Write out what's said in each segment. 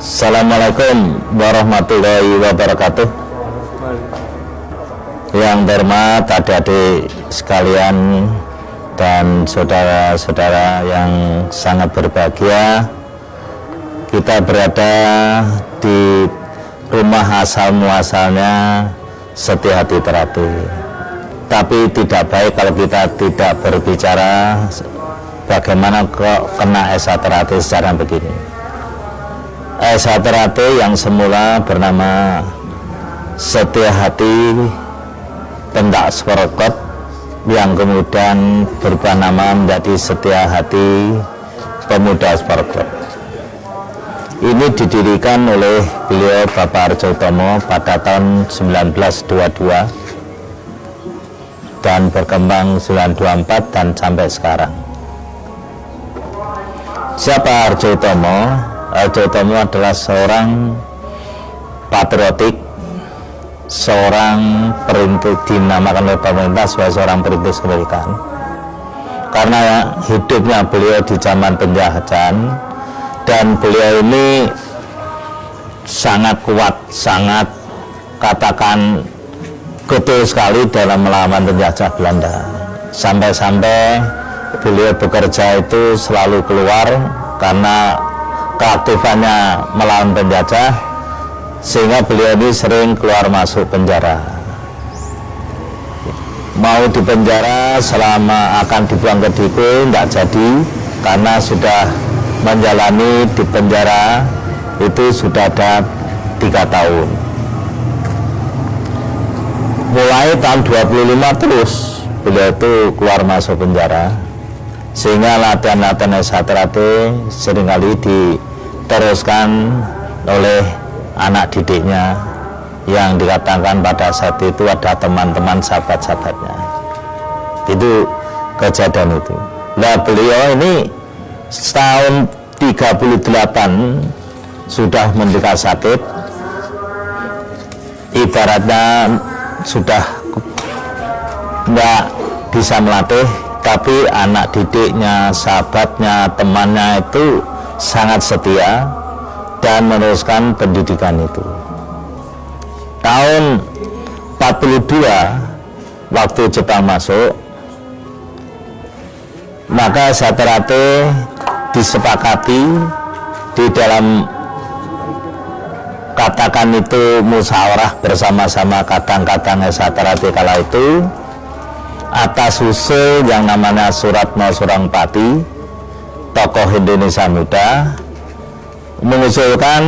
Assalamualaikum warahmatullahi wabarakatuh. Yang terhormat adik-adik sekalian dan saudara-saudara yang sangat berbahagia, kita berada di rumah asal muasalnya Setia Hati Terapi. Tapi tidak baik kalau kita tidak berbicara bagaimana kok kena SA Terapi secara begini. SA Terapi yang semula bernama Setia Hati Pendak Sporokot, yang kemudian berubah nama menjadi Setia Hati Pemuda Sporokot. Ini didirikan oleh beliau Bapak Arjo Utomo pada tahun 1922 dan berkembang 1924 dan sampai sekarang. Siapa Arjo Utomo? Arjo Utomo adalah seorang patriotik, seorang perintis, dinamakan oleh pemerintah sebagai seorang perintis kemerdekaan. Karena hidupnya beliau di zaman penjajahan, dan beliau ini sangat kuat, sangat katakan getol sekali dalam melawan penjajah Belanda. Sampai-sampai beliau bekerja itu selalu keluar karena keaktifannya melawan penjajah, sehingga beliau ini sering keluar masuk penjara. Mau di penjara selama akan dibuang ke Diku tidak jadi, karena sudah menjalani di penjara itu sudah ada 3 tahun. Mulai tahun 25 terus beliau itu keluar masuk penjara, sehingga latihan-latihan SA Terapi seringkali diteruskan oleh anak didiknya yang dikatakan pada saat itu ada teman-teman sahabat-sahabatnya. Itu kejadian itu. Nah, beliau ini setahun 38 sudah menderita sakit, ibaratnya sudah nggak bisa melatih, tapi anak didiknya, sahabatnya, temannya itu sangat setia dan meneruskan pendidikan itu. Tahun 42 waktu Jepang masuk, maka SA Terapi disepakati di dalam katakan itu musyawarah bersama-sama kadang-kadang SA Terapi kala itu, atas usul yang namanya Suratno Surangpati, tokoh Indonesia Muda, mengusulkan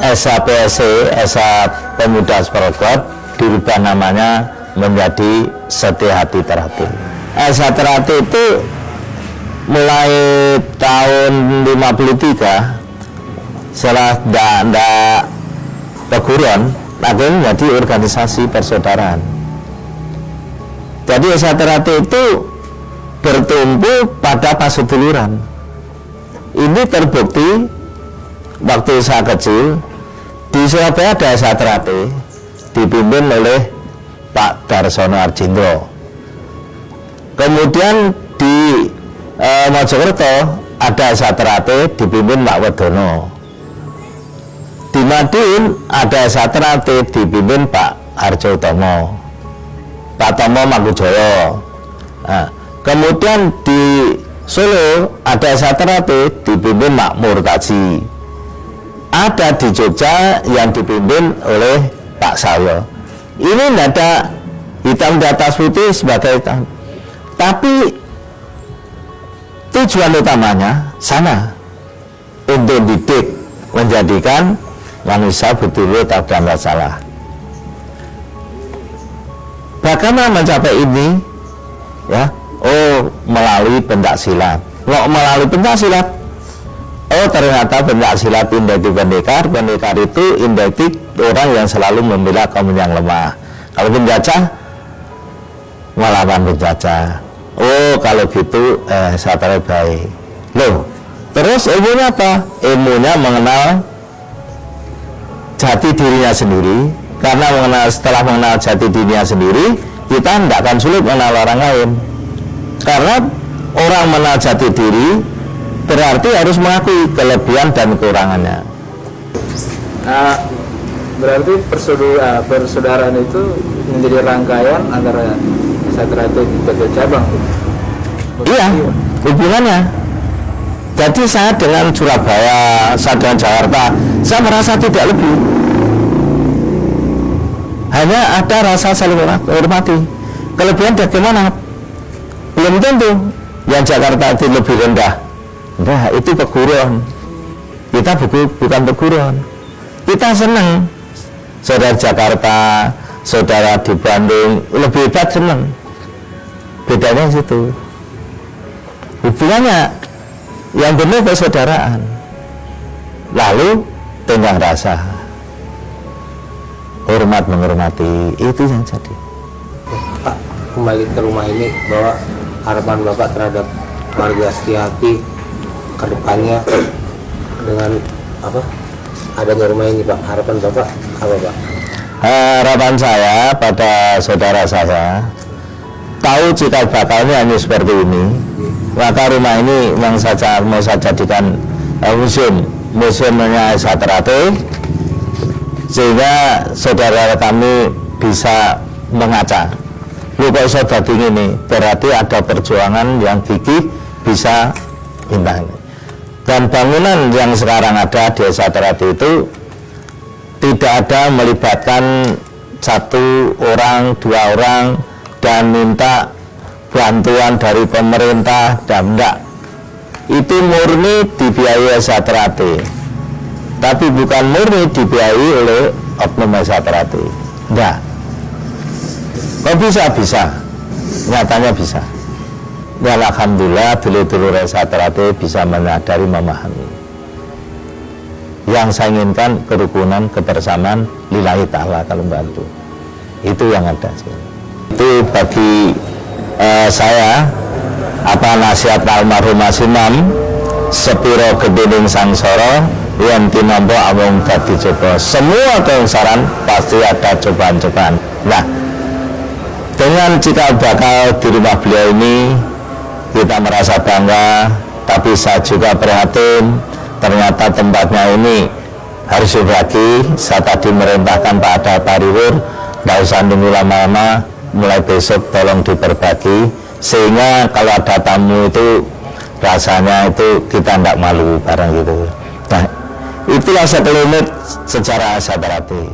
SAPSC, SA Pemuda Sporokot, dirubah namanya menjadi Setia Hati Terapi. SA Terapi itu mulai tahun 53 setelah tidak perguruan lagi menjadi organisasi persaudaraan. Jadi SA Terapi itu bertumbuh pada paseduluran. Ini terbukti waktu saya kecil di Surabaya ada SA Terapi dipimpin oleh Pak Darsono Arjindro. Kemudian di Mojokerto ada SA Terapi dipimpin Pak Wedono. Di Madiun ada SA Terapi dipimpin Pak Arjo Utomo, Pak Tomo Mangkujoyo. Nah, kemudian di Solo ada SA Terapi dipimpin Pak Murtaji. Ada di Jogja yang dipimpin oleh Pak Sayo. Ini tidak ada hitam di atas putih sebagai hitam, tapi tujuan utamanya sama, untuk didik, menjadikan manusia betul-betul tak ada masalah. Bagaimana mencapai ini? Ya, melalui pencak silat. Melalui pencak silat. Ternyata pencak silat indeks pendekar. Pendekar itu indeks orang yang selalu membela kaum yang lemah. Kalau penjajah, melawan penjajah. Kalau gitu saya terbaik. Terus ilmunya apa? Ilmunya mengenal jati dirinya sendiri. Karena setelah mengenal jati dirinya sendiri, kita tidak akan sulit mengenal orang lain. Karena orang mengenal jati diri berarti harus mengakui kelebihan dan kekurangannya. Nah, berarti persaudaraan itu menjadi rangkaian antara Satrate dan cabang. Iya, hubungannya. Jadi saya dengan Surabaya, saya dengan Jakarta, saya merasa tidak lebih. Hanya ada rasa saling hormati. Kelebihan bagaimana? Belum tentu. Yang Jakarta itu lebih rendah. Nah, itu perguruan. Kita bukan perguruan. Kita senang. Saudara Jakarta, saudara di Bandung, lebih hebat senang. Bedanya situ. Hubungannya yang benar persaudaraan. Lalu tengah rasa hormat menghormati, itu yang jadi. Pak, kembali ke rumah ini, bahwa harapan Bapak terhadap warga Setiati ke depannya dengan apa adanya rumah ini, Pak, harapan Bapak apa, Pak? Harapan saya pada saudara saya, tahu cikal bakalnya hanya seperti ini, maka rumah ini yang saja mau saya jadikan museumnya Satrate, sehingga saudara kami bisa mengaca. Lu kok iso dadi ngene, berarti ada perjuangan yang gigih bisa indah. Dan bangunan yang sekarang ada di Satrate itu tidak ada melibatkan satu orang, dua orang dan minta bantuan dari pemerintah, dan enggak. Itu murni dibiayai Satrate, tapi bukan murni dibiayai oleh oknum Satrate. Enggak. Kok bisa? Nyatanya bisa. Ya alhamdulillah, dulur-dulur Satrate bisa menyadari, memahami. Yang saya inginkan kerukunan, kebersamaan, lillahi ta'ala kalau bantu. Itu yang ada. Itu bagi saya, nasihat almarhum Mas Imam, sepiro gedening sangsara yang tinampo amung dadi coba. Semua keungsaran pasti ada cobaan-cobaan. Nah, dengan cikal bakal di rumah beliau ini, kita merasa bangga, tapi saya juga prihatin. Ternyata tempatnya ini harus dibagi. Saya tadi merintahkan Pak Ada Pariwur, nggak usah nunggu lama-lama, mulai besok tolong diperbagi, sehingga kalau ada tamu itu rasanya itu kita tidak malu barang gitu. Nah, itulah sekelumit sejarah Satrate.